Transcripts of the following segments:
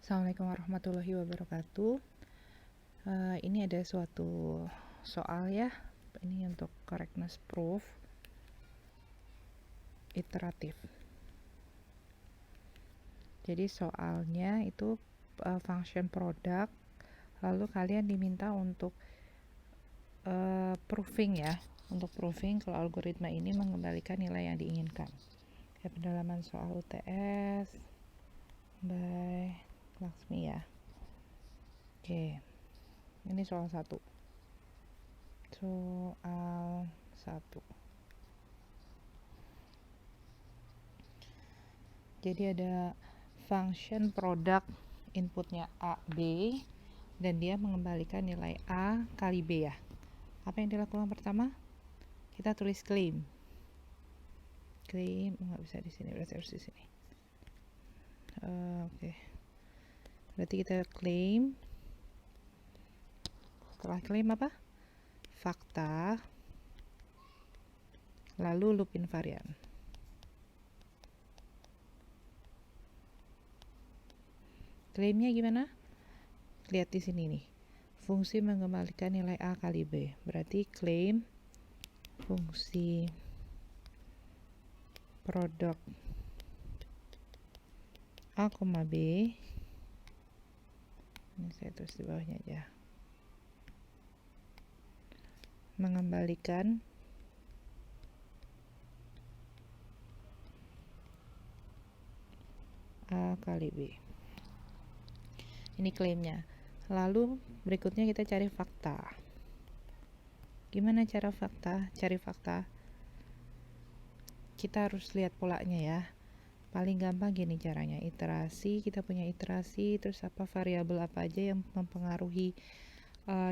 Assalamualaikum warahmatullahi wabarakatuh. Ini ada suatu soal ya. Ini untuk correctness proof iteratif. Jadi soalnya itu function product, lalu kalian diminta untuk proving ya. Untuk proving kalau algoritma ini mengembalikan nilai yang diinginkan. Ya, pendalaman soal UTS by Laksmi ya. Oke. Ini soal 1. Soal 1. Jadi ada function product, inputnya A, B, dan dia mengembalikan nilai A kali B ya. Apa yang dilakukan pertama? Kita tulis claim. Claim nggak bisa di sini, berarti harus di sini. Oke. Berarti kita claim. Setelah claim apa? Fakta. Lalu loop invariant. Claimnya gimana? Lihat di sini nih. Fungsi mengembalikan nilai A kali B. Berarti claim fungsi produk A, B. Ini saya tulis di bawahnya aja. Mengembalikan A kali B. Ini klaimnya. Lalu berikutnya kita cari fakta. Gimana cara cari fakta? Kita harus lihat polanya ya. Paling gampang gini caranya, iterasi, kita punya iterasi, terus apa variabel apa aja yang mempengaruhi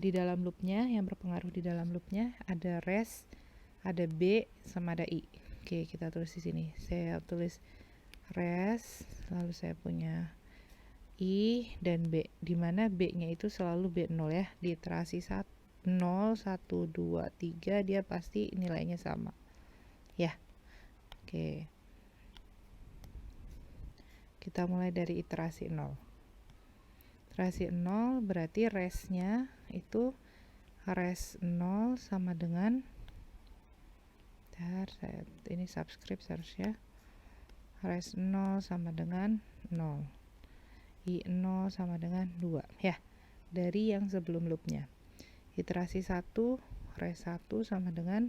di dalam loopnya, yang berpengaruh di dalam loopnya, ada res, ada b, sama ada i. Oke, kita tulis di sini. Saya tulis res, lalu saya punya i dan b, dimana b-nya itu selalu b0 ya. Di iterasi 0, 1, 2, 3 dia pasti nilainya sama ya. Oke, kita mulai dari iterasi 0. Iterasi 0 berarti resnya itu res 0 sama dengan ini subscript seharusnya res 0 sama dengan 0, i0 sama dengan 2 ya, dari yang sebelum loopnya. Iterasi 1, res 1 sama dengan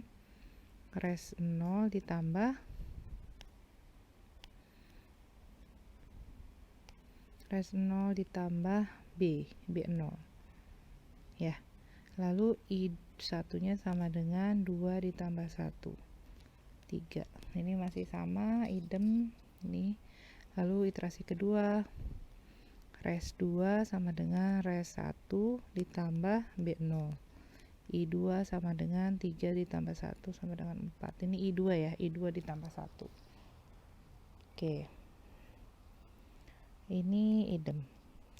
res 0 ditambah res 0 ditambah b0 ya. Lalu i1 nya sama dengan 2 ditambah 1, 3. Ini masih sama, idem ini. Lalu iterasi kedua, res 2 sama dengan res 1 ditambah b0, i2 sama dengan 3 ditambah 1 sama dengan 4. Ini i2 ya, i2 ditambah 1. Oke, ini idem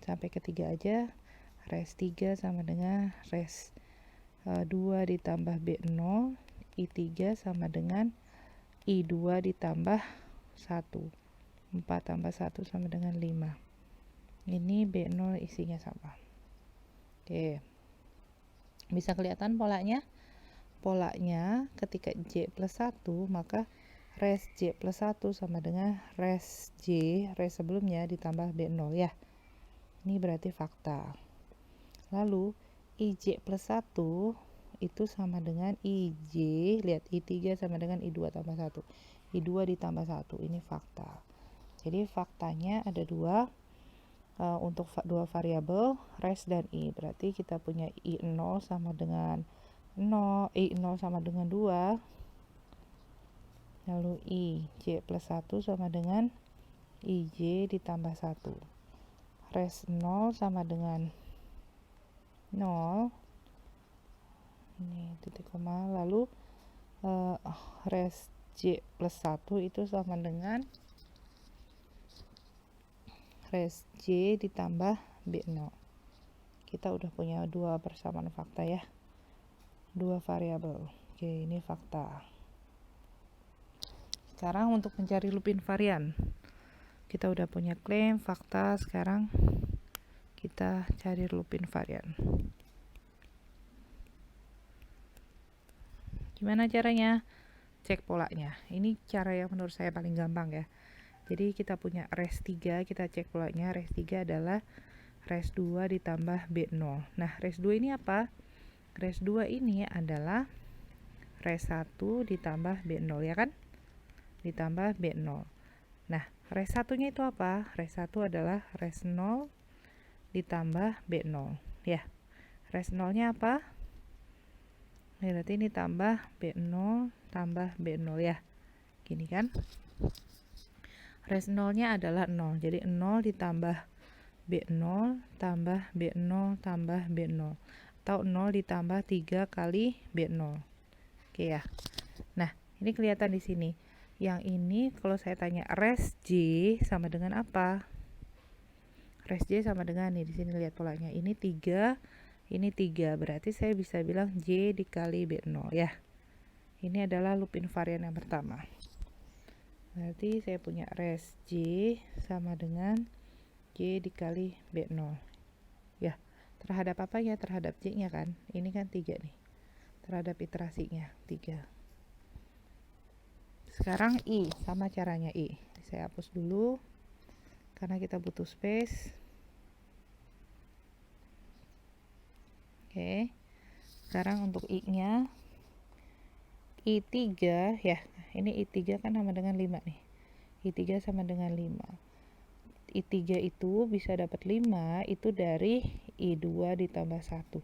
sampai ketiga aja. Res 3 sama dengan res 2 ditambah b0, i3 sama dengan i2 ditambah 1, 4 tambah 1 sama dengan 5. Ini b0 isinya sama. Oke, bisa kelihatan polanya? Polanya ketika j plus 1, maka res j plus 1 sama dengan res j, res sebelumnya ditambah b0 ya. Ini berarti fakta. Lalu ij plus 1 itu sama dengan ij, lihat i3 sama dengan i2 tambah 1, i2 ditambah 1, ini fakta. Jadi faktanya ada dua, untuk dua variabel res dan i. Berarti kita punya i0 sama dengan 0, i0 sama dengan 2, lalu ij plus 1 sama dengan ij ditambah 1, res 0 sama dengan 0, ini titik koma, lalu res j plus 1 itu sama dengan res j ditambah b0. Kita udah punya dua persamaan fakta ya, dua variabel. Oke, ini fakta. Sekarang untuk mencari loop invariant, kita udah punya claim, fakta. Sekarang kita cari loop invariant. Gimana caranya? Cek polanya. Ini cara yang menurut saya paling gampang ya. Jadi kita punya res 3, kita cek polanya. Res 3 adalah res 2 ditambah B0. Nah, res 2 ini apa? Res 2 ini adalah res 1 ditambah B0 ya kan? Ditambah B0. Nah, res 1-nya itu apa? Res 1 adalah res 0 ditambah B0 ya. Res 0-nya apa? Berarti ini tambah B0 tambah B0 ya. Gini kan? Res 0-nya adalah 0. Jadi 0 ditambah B0 tambah B0 tambah B0. Atau 0 ditambah 3 kali B0. Oke ya. Nah, ini kelihatan di sini. Yang ini kalau saya tanya res J sama dengan apa? Res J sama dengan nih, di sini lihat polanya. Ini 3, ini 3. Berarti saya bisa bilang J dikali B0 ya. Ini adalah loop invariant yang pertama. Berarti saya punya res J sama dengan J dikali B0 ya. Terhadap apa ya? Terhadap J nya kan, ini kan 3 nih, terhadap iterasinya 3. Sekarang I, sama caranya I. Saya hapus dulu karena kita butuh space. Oke, sekarang untuk I nya I3 ya, ini I3 kan sama dengan 5 nih. I3 sama dengan 5. I3 itu bisa dapat 5 itu dari I2 ditambah 1.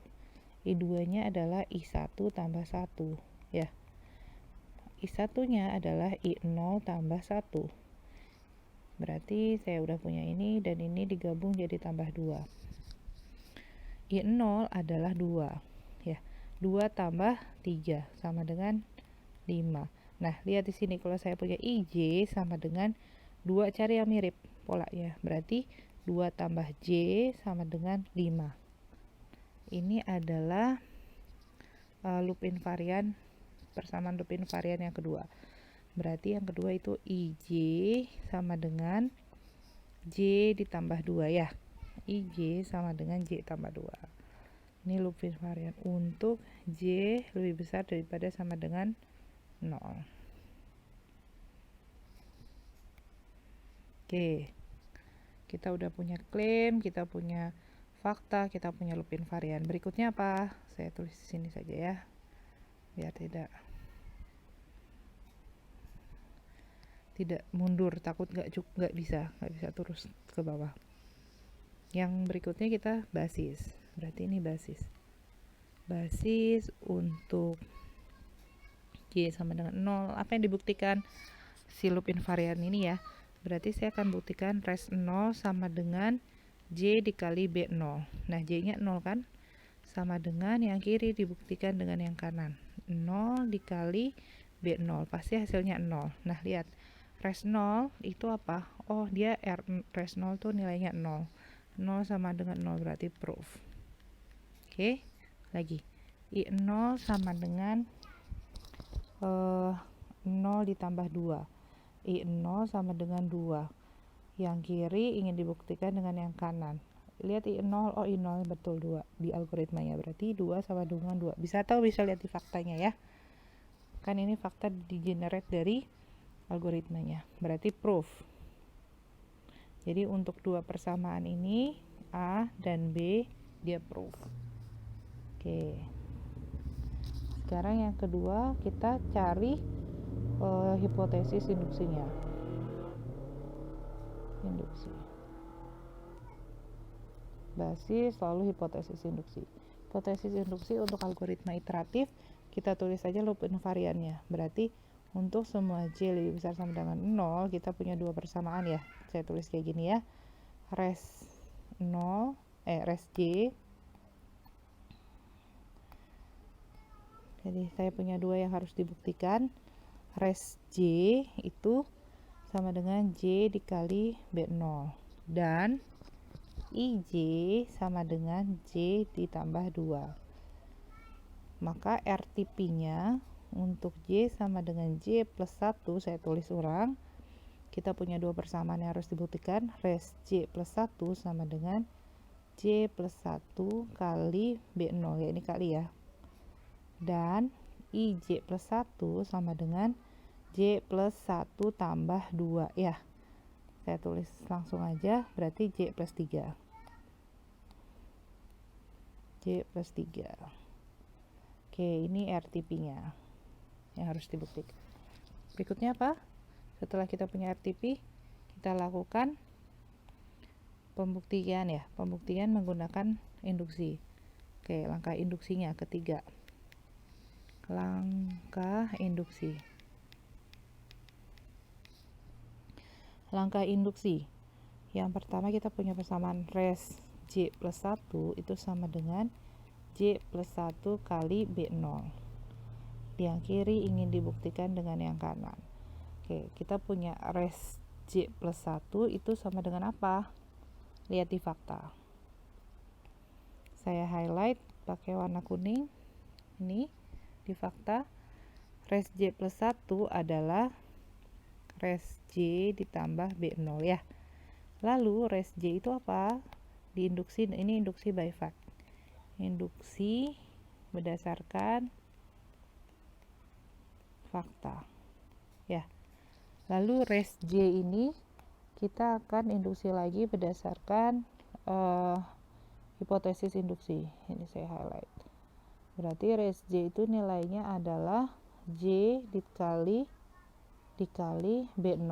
I2 nya adalah I1 tambah 1 ya. I1 nya adalah I0 tambah 1. Berarti saya udah punya ini dan ini digabung jadi tambah 2. I0 adalah 2 ya. 2 tambah 3 sama dengan 5. Nah, lihat di sini kalau saya punya IJ sama dengan 2, cari yang mirip polanya. Berarti 2 tambah J sama dengan 5. Ini adalah loop invariant, persamaan loop invariant yang kedua. Berarti yang kedua itu IJ sama dengan J ditambah 2 ya. IJ sama dengan J tambah 2. Ini loop invariant untuk J lebih besar daripada sama dengan 0. Oke, kita udah punya klaim, kita punya fakta, kita punya loop invariant. Berikutnya apa? Saya tulis di sini saja ya, biar tidak mundur, takut nggak bisa terus ke bawah. Yang berikutnya kita basis. Berarti ini basis untuk J sama dengan 0. Apa yang dibuktikan? Si loop invariant ini ya. Berarti saya akan buktikan res 0 sama dengan J dikali B0. Nah, J nya 0 kan? Sama dengan yang kiri dibuktikan dengan yang kanan. 0 dikali B0. Pasti hasilnya 0. Nah, lihat. Res 0 itu apa? Oh, dia res 0 tuh nilainya 0. 0 sama dengan 0 berarti proof. Oke, lagi. I0 sama dengan 0 ditambah 2. I0 sama dengan 2. Yang kiri ingin dibuktikan dengan yang kanan. Lihat I0, oh I0 betul 2 di algoritmanya. Berarti 2 sama dengan 2. Bisa tahu, bisa lihat di faktanya ya. Kan ini fakta di generate dari algoritmanya. Berarti proof. Jadi untuk dua persamaan ini A dan B dia proof. Oke. Sekarang yang kedua kita cari hipotesis induksinya. Induksi. Basis lalu hipotesis induksi. Hipotesis induksi untuk algoritma iteratif kita tulis saja loop invariantnya. Berarti untuk semua J lebih besar sama dengan 0 kita punya dua persamaan ya. Saya tulis kayak gini ya. Res J. Jadi saya punya dua yang harus dibuktikan. Res J itu sama dengan J dikali B0 dan IJ sama dengan J ditambah 2. Maka RTP-nya untuk J sama dengan J plus 1, saya tulis ulang. Kita punya dua persamaan yang harus dibuktikan. Res J plus 1 sama dengan J plus 1 kali B0 ya, ini kali ya, dan IJ plus 1 sama dengan J plus 1 tambah 2 ya. Saya tulis langsung aja, berarti J plus 3. J plus 3. Oke, ini RTP-nya yang harus dibuktikan. Berikutnya apa? Setelah kita punya RTP, kita lakukan pembuktian ya. Pembuktian menggunakan induksi. Oke, langkah induksinya ketiga. Langkah induksi. Langkah induksi. Yang pertama kita punya persamaan res J plus 1 itu sama dengan J plus 1 kali B0. Yang kiri ingin dibuktikan dengan yang kanan. Oke, kita punya res J plus 1 itu sama dengan apa? Lihat di fakta. Saya highlight pakai warna kuning. Ini di fakta. Res J plus 1 adalah res J ditambah B0 ya. Lalu res J itu apa? Di induksi, ini induksi by fact. Induksi berdasarkan fakta. Ya. Lalu res J ini kita akan induksi lagi berdasarkan hipotesis induksi. Ini saya highlight. Berarti res J itu nilainya adalah J dikali B0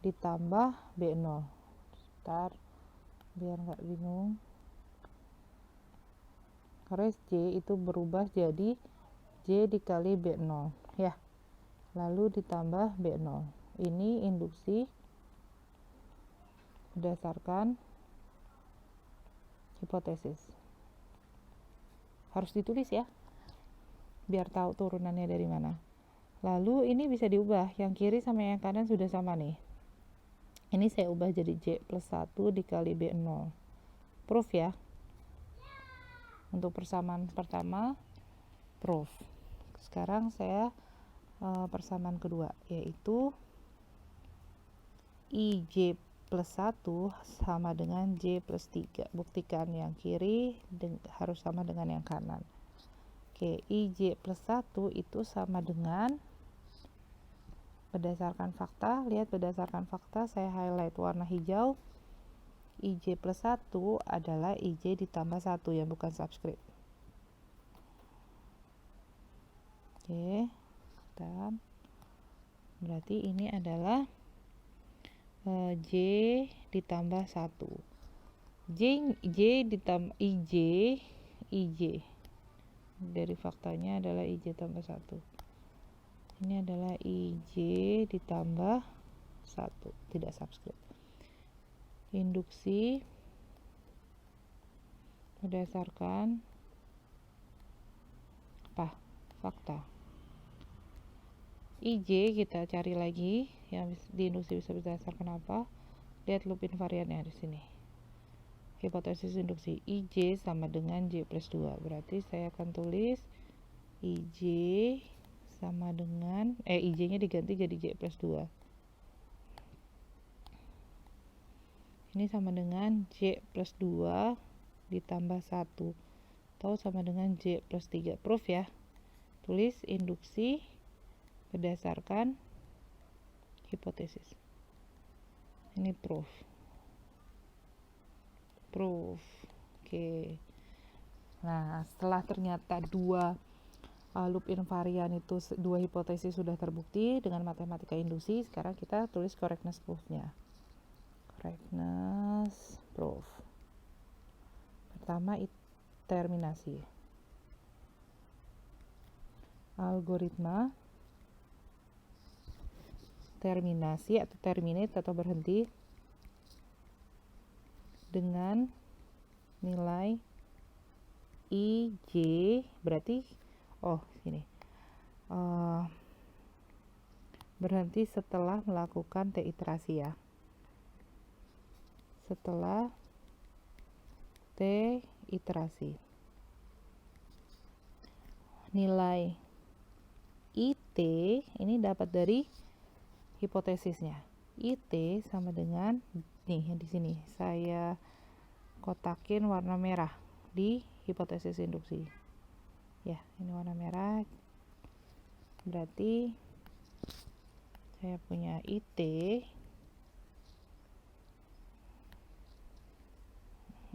ditambah B0. Ntar biar nggak bingung, res J itu berubah jadi J dikali B0 ya, lalu ditambah B0. Ini induksi berdasarkan hipotesis. Harus ditulis ya, biar tahu turunannya dari mana. Lalu ini bisa diubah, yang kiri sama yang kanan sudah sama nih. Ini saya ubah jadi J plus 1 dikali B0. Proof ya. Untuk persamaan pertama, proof. Sekarang saya persamaan kedua, yaitu IJ plus 1 sama dengan J plus 3. Buktikan yang kiri harus sama dengan yang kanan. Oke, IJ plus 1 itu sama dengan, berdasarkan fakta, lihat berdasarkan fakta, saya highlight warna hijau. IJ plus 1 adalah IJ ditambah 1 yang bukan subscript. Oke, dan berarti ini adalah J ditambah 1. J ditambah IJ dari faktanya adalah IJ tambah 1. Ini adalah IJ ditambah 1, tidak subscript. Induksi berdasarkan apa? Fakta. IJ kita cari lagi, yang di induksi bisa berdasarkan apa? Lihat loop invariannya di sini. Hipotesis induksi IJ sama dengan J plus 2. Berarti saya akan tulis IJ sama dengan IJ-nya diganti jadi J plus 2. Ini sama dengan J plus 2 ditambah 1 atau sama dengan J plus 3. Proof ya. Tulis induksi berdasarkan hipotesis. Ini proof. Oke. Nah, setelah ternyata dua loop invarian itu, dua hipotesis sudah terbukti dengan matematika induksi, sekarang kita tulis correctness proof-nya. Correctness proof. Pertama, terminasi. Algoritma terminasi atau terminate atau berhenti dengan nilai IJ, berarti ini berhenti setelah melakukan T iterasi ya. Setelah T iterasi, nilai IT ini dapat dari hipotesisnya. IT sama dengan nih yang di sini saya kotakin warna merah di hipotesis induksi. Ya, ini warna merah. Berarti saya punya IT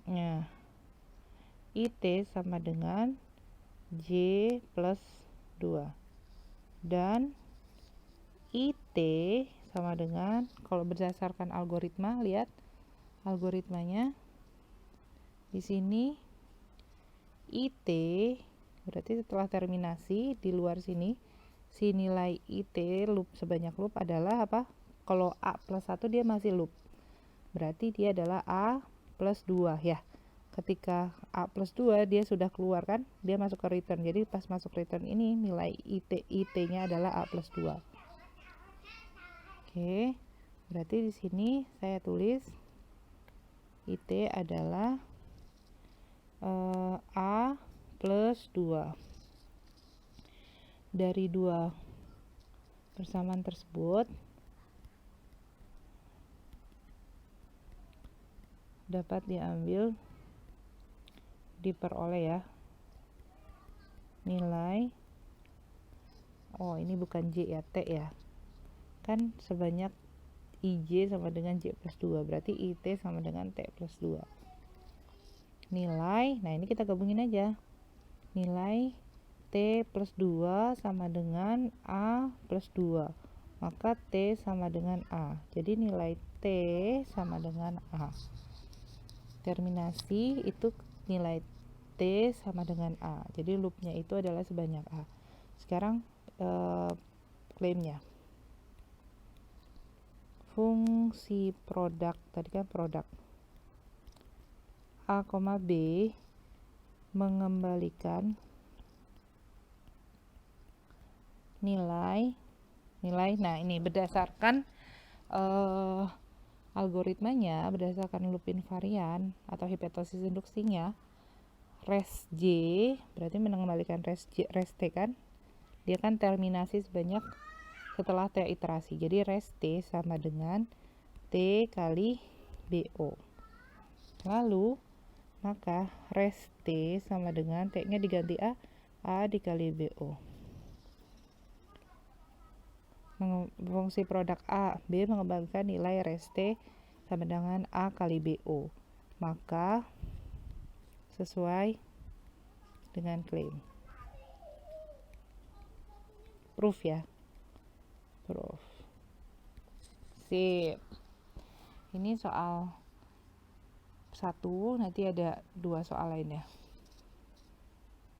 nya IT sama dengan J plus 2 dan IT sama dengan, kalau berdasarkan algoritma, lihat algoritmanya di sini IT berarti setelah terminasi di luar sini, si nilai IT loop sebanyak loop adalah apa? Kalau A plus 1 dia masih loop, berarti dia adalah A plus 2 ya. Ketika A plus 2 dia sudah keluar kan, dia masuk ke return. Jadi pas masuk return ini nilai IT nya adalah A plus 2. Oke, berarti di sini saya tulis IT adalah A plus 2. Dari dua persamaan tersebut dapat diambil, diperoleh ya, nilai, oh ini bukan J ya, T ya, kan sebanyak IJ sama dengan J plus 2, berarti IT sama dengan T plus 2. Nilai, nah ini kita gabungin aja, nilai T plus 2 sama dengan A plus 2, maka T sama dengan A, jadi nilai T sama dengan A. Terminasi itu nilai T sama dengan A, jadi loopnya itu adalah sebanyak A. Sekarang klaimnya, fungsi produk, tadi kan produk A, B mengembalikan nilai, nah ini berdasarkan algoritmanya, berdasarkan loop invarian atau hipotesis induksinya, res J berarti mengembalikan res T kan, dia kan terminasi sebanyak setelah T iterasi, jadi res T sama dengan T kali BO. Lalu maka res T sama dengan T nya diganti A dikali BO. Fungsi produk A, B mengembalikan nilai res T sama dengan A kali BO, maka sesuai dengan klaim. Proof ya, proof. Sip. Ini soal 1, nanti ada 2 soal lainnya.